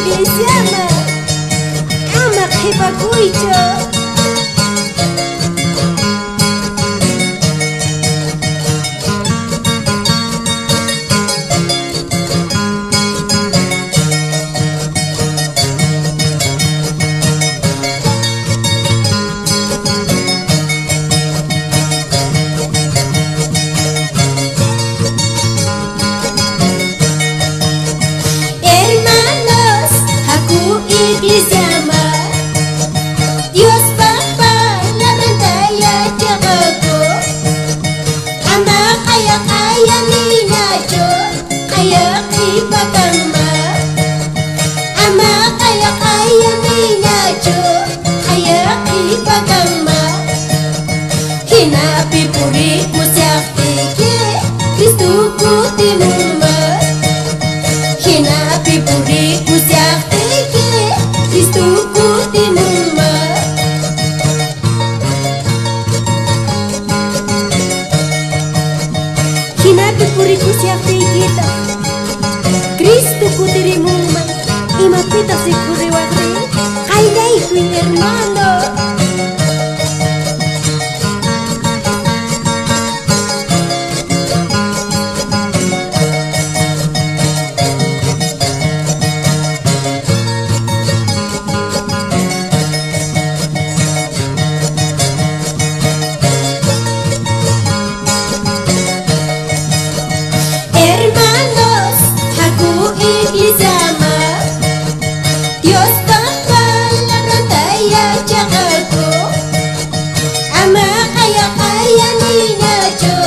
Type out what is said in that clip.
iglesia amak hipakuicho. Iglesia amar, Dios Bapa la rantaya jagaku, amak ayak ayam minajo, ayak ipakama, amak ayak ayam minajo, ayak ipakama, hinapi puri kusyafike, Kristuku timumba, hinapi puri kusyafike. Kristuku timumba, hinapi puriku siapi kita. Kristuku tirimumba, imapita si kuriwakri, kaidai kuin hermano. Dios Bapa la rantaya jagaku, amak ayak ayam minajo.